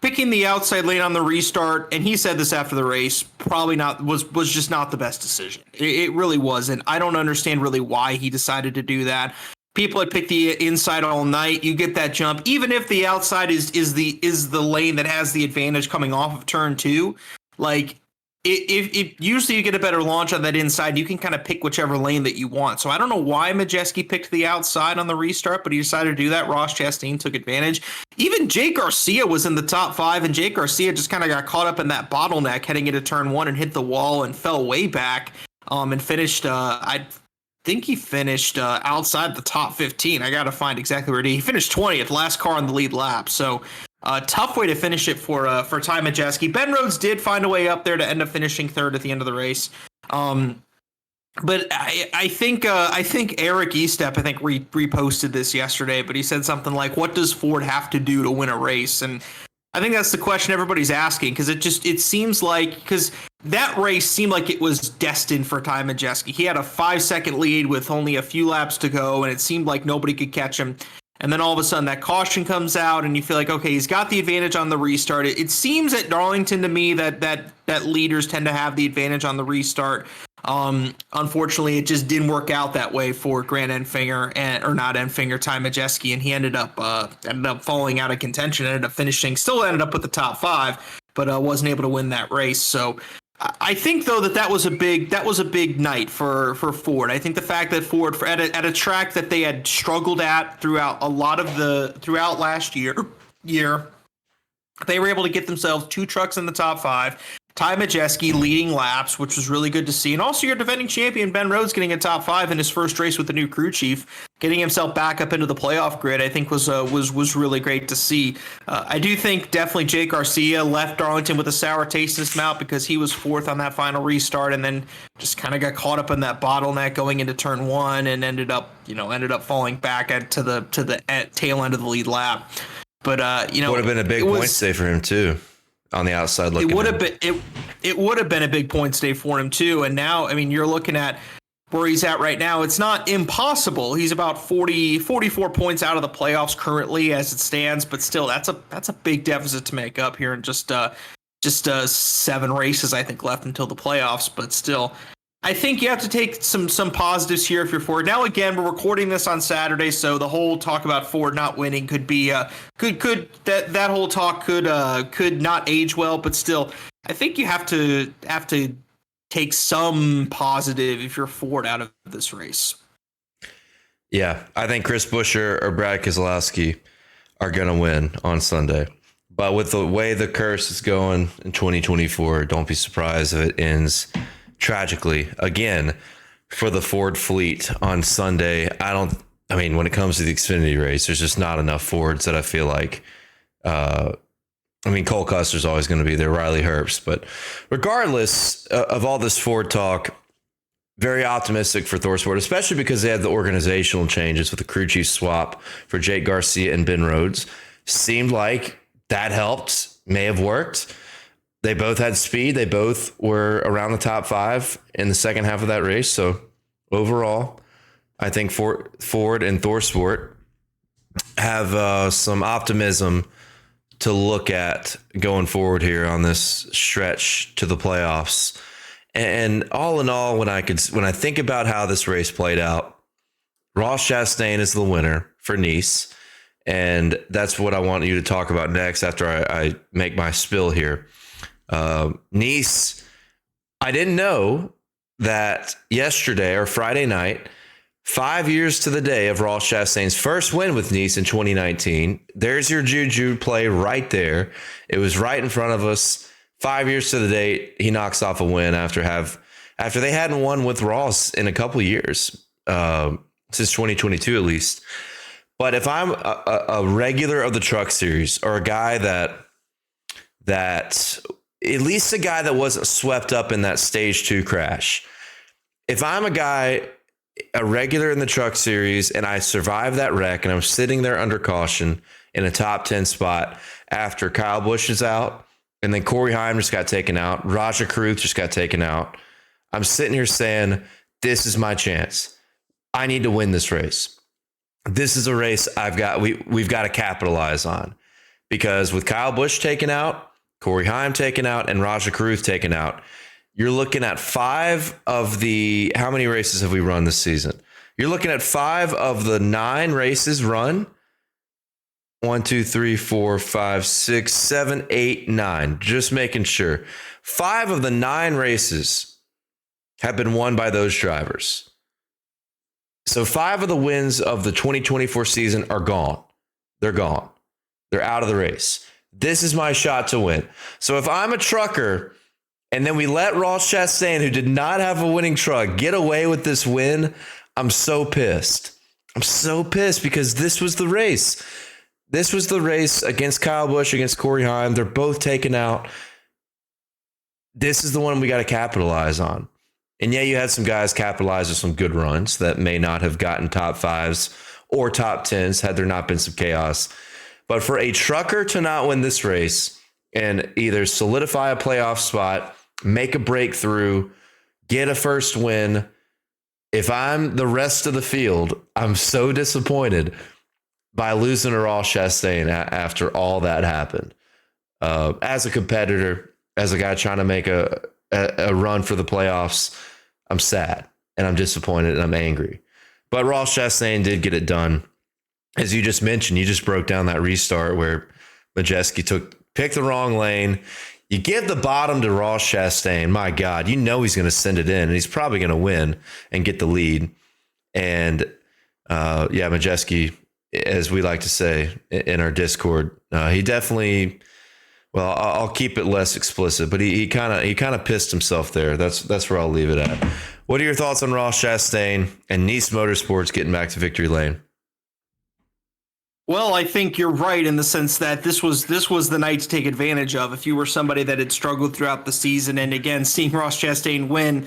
picking the outside lane on the restart, and he said this after the race, probably not was just not the best decision. It really wasn't. I don't understand really why he decided to do that. People had picked the inside all night. You get that jump, even if the outside is the lane that has the advantage coming off of turn 2. Like, if usually you get a better launch on that inside, you can kind of pick whichever lane that you want. So I don't know why Majeski picked the outside on the restart, but he decided to do that. Ross Chastain took advantage. Even Jake Garcia was in the top 5, and Jake Garcia just kind of got caught up in that bottleneck heading into turn 1 and hit the wall and fell way back and finished, I think he finished outside the top 15. I got to find exactly where he finished 20th, last car on the lead lap. So tough way to finish it for Ty Majeski. Ben Rhodes did find a way up there to end up finishing 3rd at the end of the race. But I think Eric Estep, reposted this yesterday, but he said something like, what does Ford have to do to win a race? And I think that's the question everybody's asking, because it seems like, because that race seemed like it was destined for Ty Majeski. He had a 5-second lead with only a few laps to go, and it seemed like nobody could catch him. And then all of a sudden that caution comes out, and you feel like, okay, he's got the advantage on the restart. It seems at Darlington to me that leaders tend to have the advantage on the restart. Unfortunately, it just didn't work out that way for Grant Enfinger, Ty Majeski, and he ended up falling out of contention. Ended up with the top 5, but wasn't able to win that race. So I think though that was a big night for Ford. I think the fact that Ford at a track that they had struggled at throughout last year, they were able to get themselves 2 trucks in the top 5. Ty Majeski leading laps, which was really good to see. And also your defending champion, Ben Rhodes, getting a top 5 in his first race with the new crew chief, getting himself back up into the playoff grid, I think was really great to see. I do think definitely Jake Garcia left Darlington with a sour taste in his mouth because he was 4th on that final restart and then just kind of got caught up in that bottleneck going into turn 1 and ended up falling back to the tail end of the lead lap. But would have been a big point stay for him too. On the outside looking, it would have been a big point stay for him too. And now, I mean, you're looking at where he's at right now. It's not impossible. He's about 44 points out of the playoffs currently as it stands, but still, that's a big deficit to make up here in just 7 races I think left until the playoffs. But still, I think you have to take some positives here if you're Ford. Now, again, we're recording this on Saturday, so the whole talk about Ford not winning could be that whole talk could not age well. But still, I think you have to take some positive if you're Ford out of this race. Yeah, I think Chris Buescher or Brad Keselowski are going to win on Sunday. But with the way the curse is going in 2024, don't be surprised if it ends tragically again for the Ford fleet on Sunday. When it comes to the Xfinity race, there's just not enough Fords that I feel like, Cole Custer's always going to be there, Riley Herbst, but regardless of all this Ford talk, very optimistic for ThorSport, especially because they had the organizational changes with the crew chief swap for Jake Garcia and Ben Rhodes. Seemed like that helped, may have worked. They both had speed. They both were around the top 5 in the second half of that race. So overall, I think Ford and ThorSport have some optimism to look at going forward here on this stretch to the playoffs. And all in all, when I think about how this race played out, Ross Chastain is the winner for Nice. And that's what I want you to talk about next after I make my spill here. Nice, I didn't know that yesterday or Friday night, 5 years to the day of Ross Chastain's first win with Nice in 2019. There's your juju play right there. It was right in front of us. 5 years to the date, he knocks off a win after they hadn't won with Ross in a couple years, since 2022 at least. But if I'm a regular of the Truck Series or a guy that at least a guy that wasn't swept up in that stage 2 crash. If I'm a regular in the Truck Series, and I survive that wreck and I'm sitting there under caution in a top 10 spot after Kyle Busch is out, and then Corey Heim just got taken out, Raja Caruth just got taken out, I'm sitting here saying, this is my chance. I need to win this race. This is a race we've got to capitalize on, because with Kyle Busch taken out, Corey Heim taken out, and Raja Caruth taken out, you're looking at 5 of the, how many races have we run this season? You're looking at 5 of the 9 races run. 1, 2, 3, 4, 5, 6, 7, 8, 9. Just making sure. 5 of the 9 races have been won by those drivers. So 5 of the wins of the 2024 season are gone. They're gone. They're out of the race. This is my shot to win. So if I'm a trucker and then we let Ross Chastain, who did not have a winning truck, get away with this win, I'm so pissed. I'm so pissed because this was the race. This was the race against Kyle Busch, against Corey Heim. They're both taken out. This is the one we got to capitalize on. And yeah, you had some guys capitalize with some good runs that may not have gotten top 5s or top 10s had there not been some chaos. But for a trucker to not win this race and either solidify a playoff spot, make a breakthrough, get a first win, if I'm the rest of the field, I'm so disappointed by losing to Ross Chastain after all that happened. As a competitor, as a guy trying to make a run for the playoffs, I'm sad and I'm disappointed and I'm angry. But Ross Chastain did get it done. As you just mentioned, you just broke down that restart where Majeski picked the wrong lane. You give the bottom to Ross Chastain. My God, you know he's going to send it in, and he's probably going to win and get the lead. And Majeski, as we like to say in our Discord, he definitely. Well, I'll keep it less explicit, but he kind of pissed himself there. That's where I'll leave it at. What are your thoughts on Ross Chastain and Nice Motorsports getting back to victory lane? Well, I think you're right in the sense that this was the night to take advantage of. If you were somebody that had struggled throughout the season, and again, seeing Ross Chastain win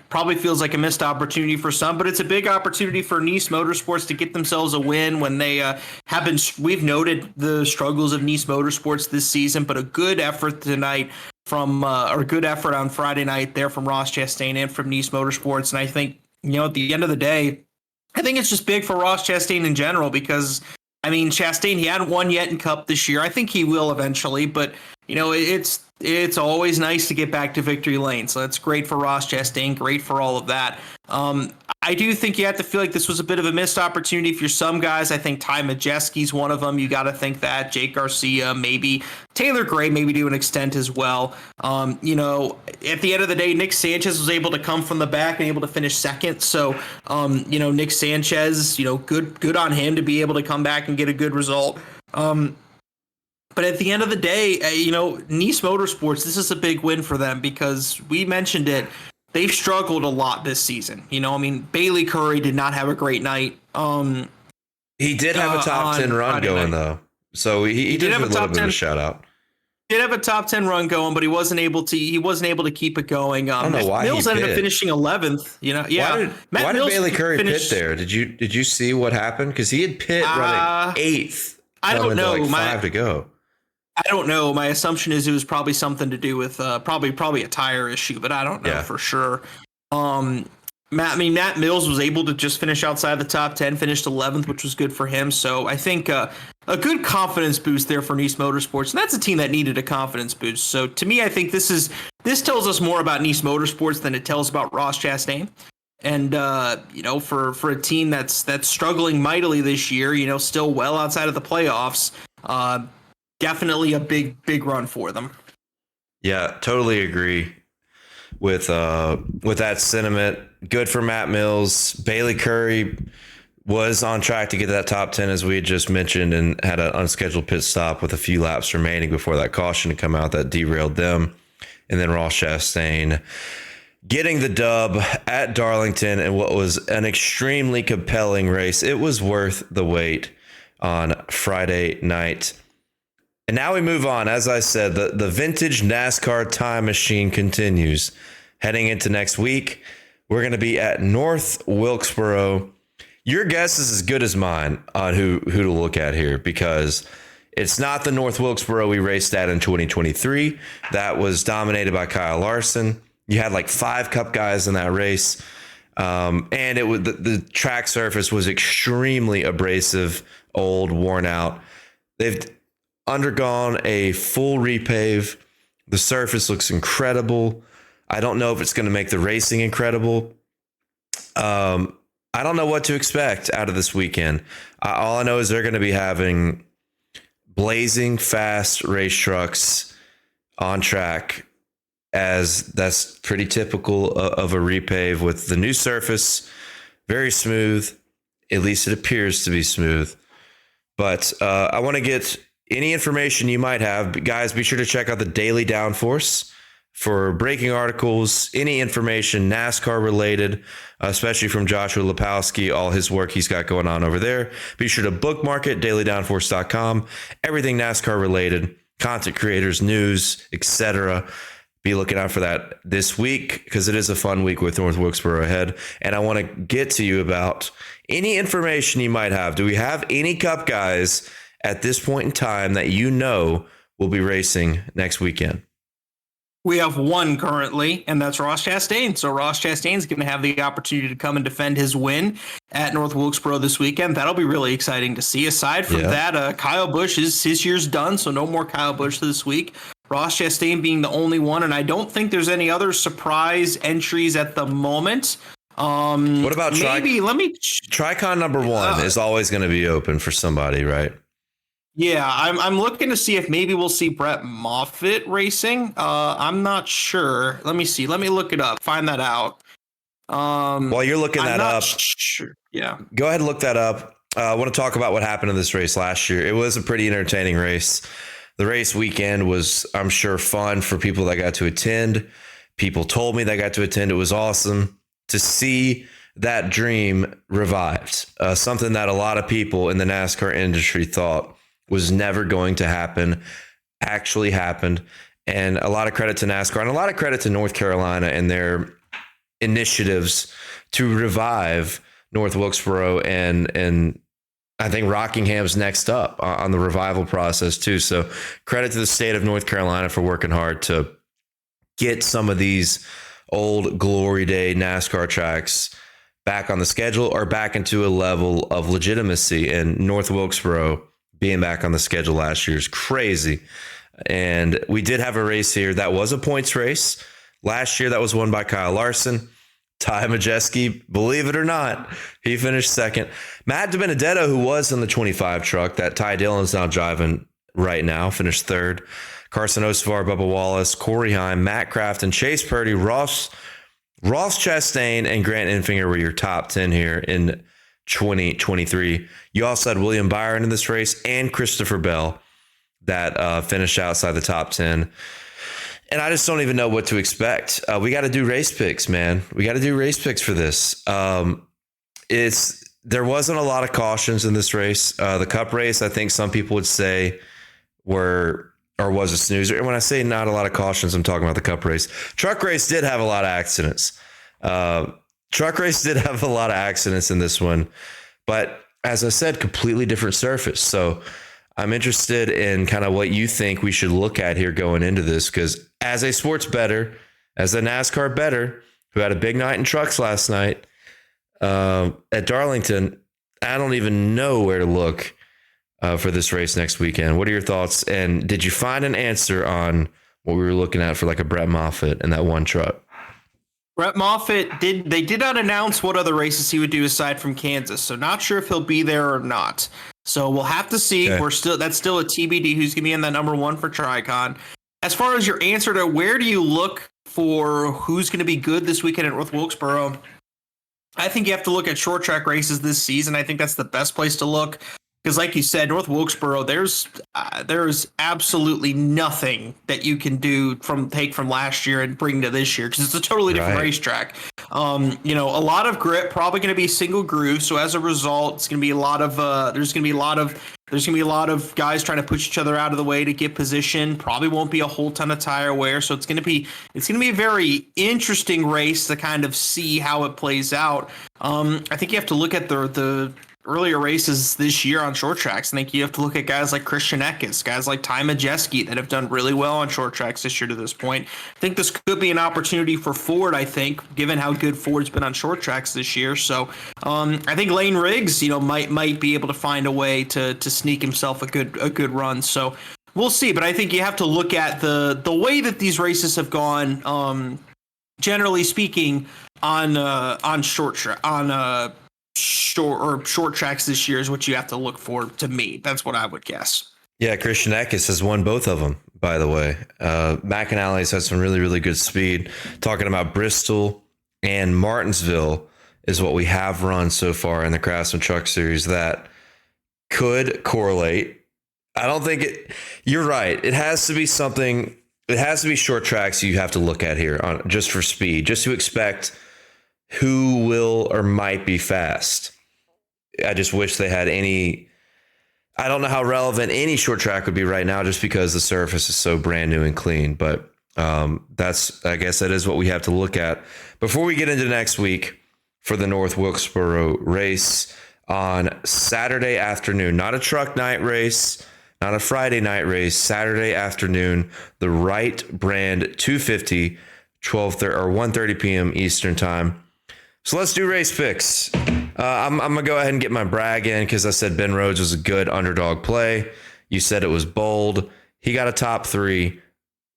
probably feels like a missed opportunity for some, but it's a big opportunity for Nice Motorsports to get themselves a win when they have been. We've noted the struggles of Nice Motorsports this season, but a good effort tonight or good effort on Friday night there from Ross Chastain and from Nice Motorsports. And I think, at the end of the day, I think it's just big for Ross Chastain in general because, I mean, Chastain, he hadn't won yet in Cup this year. I think he will eventually, but, it's always nice to get back to victory lane. So that's great for Ross Chastain, great for all of that. I do think you have to feel like this was a bit of a missed opportunity for some guys. I think Ty Majeski's one of them. You got to think that. Jake Garcia, maybe. Taylor Gray, maybe to an extent as well. At the end of the day, Nick Sanchez was able to come from the back and able to finish second. So, Nick Sanchez, good on him to be able to come back and get a good result. But at the end of the day, Nice Motorsports, this is a big win for them because we mentioned it. They've struggled a lot this season. Bailey Curry did not have a great night. He did have a top 10 run Friday going, night. Though. So he did have a little bit of a shout out. He did have a top 10 run going, but he wasn't able to keep it going. I don't know why Mills he ended pit. up finishing 11th. Why did Bailey Curry pit there? Did you see what happened? Because he had pit running 8th. I don't know. Like 5 to go. I don't know. My assumption is it was probably something to do with probably a tire issue, but I don't know for sure. Matt Mills was able to just finish outside the top 10, finished 11th, which was good for him. So I think a good confidence boost there for Nice Motorsports, and that's a team that needed a confidence boost. So to me, I think this tells us more about Nice Motorsports than it tells about Ross Chastain. And for a team that's struggling mightily this year, still well outside of the playoffs. Definitely a big run for them. Yeah, totally agree with that sentiment. Good for Matt Mills. Bailey Curry was on track to get that top 10, as we had just mentioned, and had an unscheduled pit stop with a few laps remaining before that caution to come out that derailed them. And then Ross Chastain getting the dub at Darlington in what was an extremely compelling race. It was worth the wait on Friday night. And now we move on. As I said, the vintage NASCAR time machine continues. Heading into next week, we're going to be at North Wilkesboro. Your guess is as good as mine on who to look at here, because it's not the North Wilkesboro we raced at in 2023. That was dominated by Kyle Larson. You had like 5 Cup guys in that race. And it was the track surface was extremely abrasive, old, worn out. They've undergone a full repave. The surface looks incredible. I don't know if it's going to make the racing incredible. I don't know what to expect out of this weekend. All I know is they're going to be having blazing fast race trucks on track, as that's pretty typical of a repave with the new surface. Very smooth. At least it appears to be smooth. But I want to get any information you might have. Guys, be sure to check out the Daily Downforce for breaking articles, any information NASCAR related, especially from Joshua Lipowski, all his work he's got going on over there. Be sure to bookmark it, dailydownforce.com. Everything NASCAR related, content creators, news, etc. Be looking out for that this week, because it is a fun week with North Wilkesboro ahead. And I want to get to you about any information you might have. Do we have any Cup guys at this point in time that you know will be racing next weekend? We have one currently, and that's Ross Chastain. So Ross Chastain is going to have the opportunity to come and defend his win at North Wilkesboro this weekend. That'll be really exciting to see. Aside from that, Kyle Busch, his year's done, so no more Kyle Busch this week. Ross Chastain being the only one, and I don't think there's any other surprise entries at the moment. What about Tricon number one is always going to be open for somebody, right? Yeah, I'm looking to see if maybe we'll see Brett Moffitt racing. I'm not sure. Let me see. Let me look it up. Find that out. While you're looking that up, sure. Yeah. Go ahead and look that up. I want to talk about what happened in this race last year. It was a pretty entertaining race. The race weekend was, I'm sure, fun for people that got to attend. People told me they got to attend. It was awesome to see that dream revived. Something that a lot of people in the NASCAR industry thought was never going to happen, actually happened. And a lot of credit to NASCAR and a lot of credit to North Carolina and their initiatives to revive North Wilkesboro, and I think Rockingham's next up on the revival process too. So credit to the state of North Carolina for working hard to get some of these old glory day NASCAR tracks back on the schedule or back into a level of legitimacy. And North Wilkesboro being back on the schedule last year is crazy. And we did have a race here that was a points race. Last year, that was won by Kyle Larson. Ty Majeski, believe it or not, he finished second. Matt DiBenedetto, who was in the 25 truck that Ty Dillon's now driving right now, finished third. Carson Osavar, Bubba Wallace, Corey Heim, Matt Kraft, and Chase Purdy, Ross Chastain, and Grant Enfinger were your top 10 here in 2023. You also had William Byron in this race and Christopher Bell that finished outside the top 10. And I just don't even know what to expect. We got to do race picks, man. We got to do race picks for this. There wasn't a lot of cautions in this race. The Cup race, I think some people would say was a snoozer. And when I say not a lot of cautions, I'm talking about the Cup race. Truck race did have a lot of accidents. Truck race did have a lot of accidents in this one. But as I said, completely different surface. So I'm interested in kind of what you think we should look at here going into this, because as a sports bettor, as a NASCAR bettor who had a big night in trucks last night at Darlington, I don't even know where to look for this race next weekend. What are your thoughts? And did you find an answer on what we were looking at for like a Brett Moffitt and that one truck? Brett Moffitt did not announce what other races he would do aside from Kansas, so not sure if he'll be there or not. So we'll have to see. Okay. That's still a TBD who's going to be in that number one for Tricon. As far as your answer to where do you look for who's going to be good this weekend at North Wilkesboro, I think you have to look at short track races this season. I think that's the best place to look. Because like you said, North Wilkesboro, there's absolutely nothing that you can take from last year and bring to this year, because it's a totally different racetrack. A lot of grip, probably going to be single groove. So as a result, it's going to be a lot of there's going to be a lot of guys trying to push each other out of the way to get position. Probably won't be a whole ton of tire wear. So it's going to be a very interesting race to kind of see how it plays out. I think you have to look at the earlier races this year on short tracks. I think you have to look at guys like Christian Eckes, guys like Ty Majeski that have done really well on short tracks this year to this point. I think this could be an opportunity for Ford, I think, given how good Ford's been on short tracks this year. So I think Lane Riggs, might be able to find a way to sneak himself a good run. So we'll see. But I think you have to look at the way that these races have gone, generally speaking, on short tracks this year is what you have to look for. To me, that's what I would guess. Yeah, Christian Eckes has won both of them, by the way. McAnally's has some really, really good speed. Talking about Bristol and Martinsville is what we have run so far in the Craftsman Truck Series that could correlate. I don't think it. You're right. It has to be something. It has to be short tracks you have to look at here on just for speed, just to expect who will or might be fast. I just wish they had any. I don't know how relevant any short track would be right now, just because the surface is so brand new and clean. But I guess that is what we have to look at before we get into next week for the North Wilkesboro race on Saturday afternoon. Not a truck night race, not a Friday night race. Saturday afternoon, the Wright brand 250, 12:30 or 1:30 p.m. Eastern time. So let's do race picks. I'm going to go ahead and get my brag in because I said Ben Rhodes was a good underdog play. You said it was bold. He got a top 3.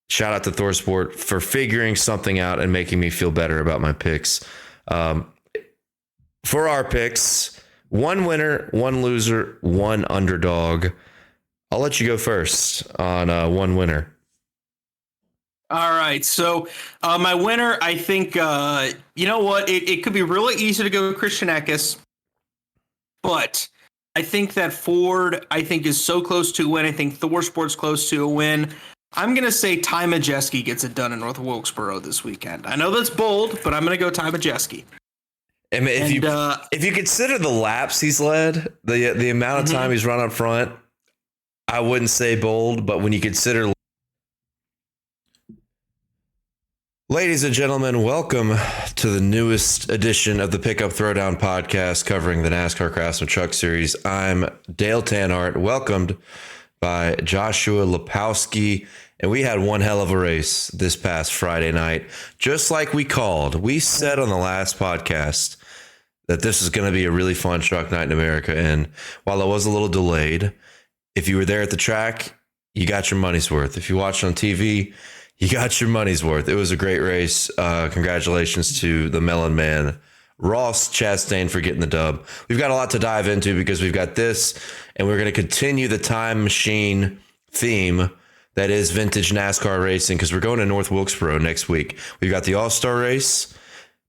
Shout out to ThorSport for figuring something out and making me feel better about my picks. For our picks, 1 winner, 1 loser, 1 underdog. I'll let you go first on 1 winner. All right, so my winner, I think, you know what? It could be really easy to go with Christian Eckes, but I think that Ford, is so close to a win. I think ThorSport's close to a win. I'm going to say Ty Majeski gets it done in North Wilkesboro this weekend. I know that's bold, but I'm going to go Ty Majeski. I mean, if you consider the laps he's led, the amount of time he's run up front, I wouldn't say bold, but when you consider. Ladies and gentlemen, welcome to the newest edition of the Pickup Throwdown podcast covering the NASCAR Craftsman Truck Series. I'm Dale Tanhardt, welcomed by Joshua Lipowski, and we had one hell of a race this past Friday night, just like we called. We said on the last podcast that this is going to be a really fun truck night in America, and while it was a little delayed, if you were there at the track, you got your money's worth. If you watched on TV, you got your money's worth. It was a great race. Congratulations to the Melon Man, Ross Chastain, for getting the dub. We've got a lot to dive into because we've got this, and we're going to continue the time machine theme that is vintage NASCAR racing because we're going to North Wilkesboro next week. We've got the All-Star race,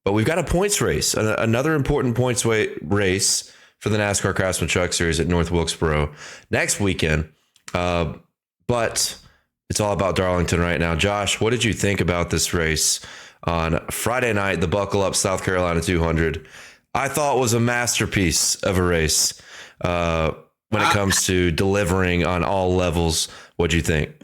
but we've got a points race, another important points race for the NASCAR Craftsman Truck Series at North Wilkesboro next weekend. But it's all about Darlington right now. Josh, what did you think about this race on Friday night, the Buckle Up South Carolina 200? I thought it was a masterpiece of a race when it comes to delivering on all levels. What'd you think?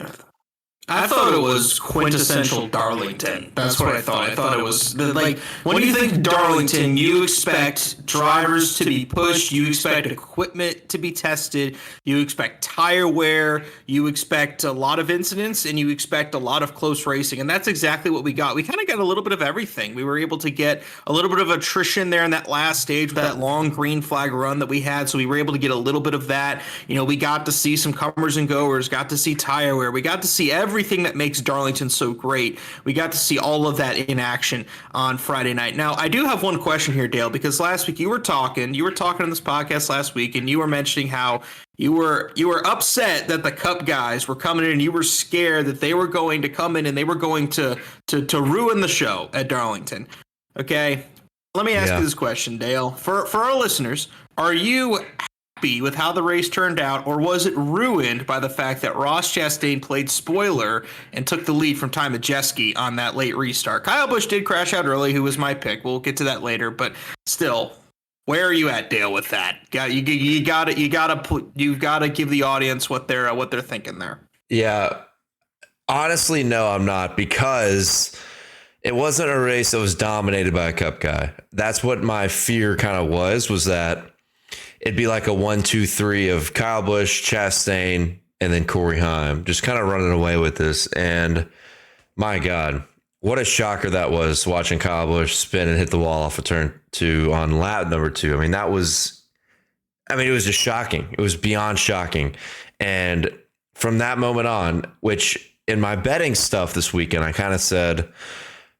I thought it was quintessential Darlington. That's what I thought. I thought it was like when you think Darlington, you expect drivers to be pushed, you expect equipment to be tested, you expect tire wear, you expect a lot of incidents, and you expect a lot of close racing. And that's exactly what we got. We kind of got a little bit of everything. We were able to get a little bit of attrition there in that last stage with that long green flag run that we had. So we were able to get a little bit of that. You know, we got to see some comers and goers, got to see tire wear, we got to see everything that makes Darlington so great. We got to see all of that in action on Friday night. Now, I do have one question here, Dale, because last week you were talking on this podcast last week, and you were mentioning how you were upset that the Cup guys were coming in, and you were scared that they were going to come in and they were going to ruin the show at Darlington. Okay, let me ask you this question, Dale. For our listeners, are you happy with how the race turned out, or was it ruined by the fact that Ross Chastain played spoiler and took the lead from Ty Majeski on that late restart? Kyle Busch did crash out early, who was my pick. We'll get to that later, but still, where are you at, Dale, with that? You've got to give the audience what they're thinking there. Yeah, honestly, no, I'm not, because it wasn't a race that was dominated by a Cup guy. That's what my fear kind of was that it'd be like a 1, 2, 3 of Kyle Busch, Chastain, and then Corey Heim, just kind of running away with this. And my God, what a shocker that was, watching Kyle Busch spin and hit the wall off of turn 2 on lap number 2. I mean, it was just shocking. It was beyond shocking. And from that moment on, which in my betting stuff this weekend, I kind of said,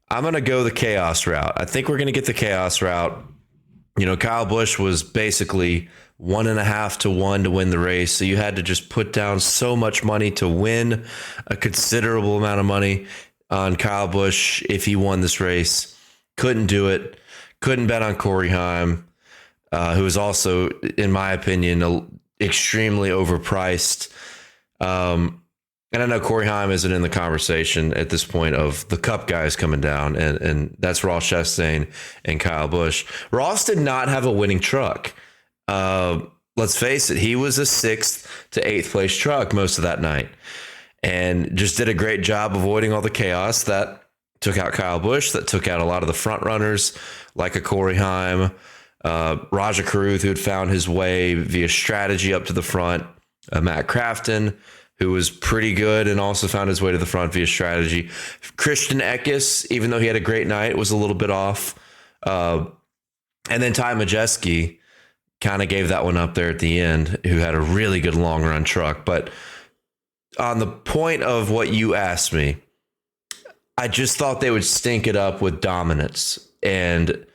I'm going to go the chaos route. I think we're going to get the chaos route. You know, Kyle Busch was basically 1.5 to 1 to win the race. So you had to just put down so much money to win a considerable amount of money on Kyle Busch if he won this race. Couldn't do it. Couldn't bet on Corey Heim, who was also, in my opinion, extremely overpriced. And I know Corey Heim isn't in the conversation at this point of the Cup guys coming down, and that's Ross Chastain and Kyle Busch. Ross did not have a winning truck. Let's face it, he was a 6th to 8th place truck most of that night, and just did a great job avoiding all the chaos that took out Kyle Busch, that took out a lot of the front runners like a Corey Heim, Rajah Caruth, who had found his way via strategy up to the front, Matt Crafton, who was pretty good and also found his way to the front via strategy. Christian Eckes, even though he had a great night, was a little bit off. And then Ty Majeski kind of gave that one up there at the end, who had a really good long run truck. But on the point of what you asked me, I just thought they would stink it up with dominance. And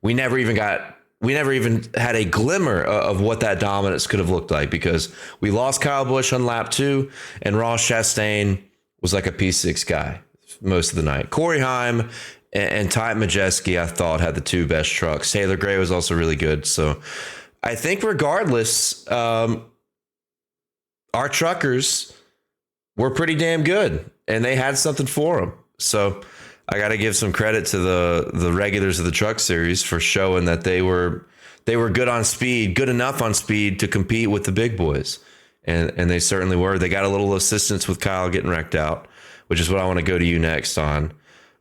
we never even had a glimmer of what that dominance could have looked like, because we lost Kyle Busch on lap 2, and Ross Chastain was like a P6 guy most of the night. Corey Heim and Ty Majeski, I thought, had the 2 best trucks. Taylor Gray was also really good. So I think regardless, our truckers were pretty damn good, and they had something for them. So I got to give some credit to the regulars of the Truck Series for showing that they were good on speed, good enough on speed to compete with the big boys. And they certainly were. They got a little assistance with Kyle getting wrecked out, which is what I want to go to you next on.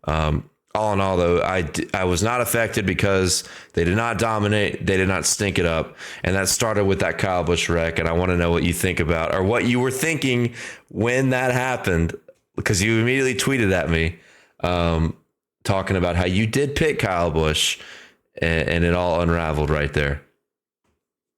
All in all, though, I was not affected because they did not dominate. They did not stink it up. And that started with that Kyle Busch wreck. And I want to know what you think about, or what you were thinking when that happened, because you immediately tweeted at me, talking about how you did pick Kyle Busch, and it all unraveled right there.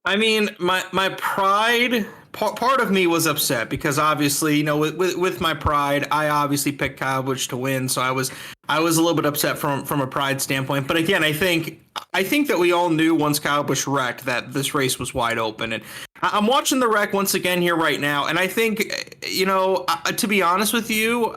I mean, my pride, part of me was upset because obviously, you know, with my pride, I obviously picked Kyle Busch to win. So I was a little bit upset from a pride standpoint. But again, I think that we all knew once Kyle Busch wrecked that this race was wide open. And I'm watching the wreck once again here right now. And I think, you know, to be honest with you,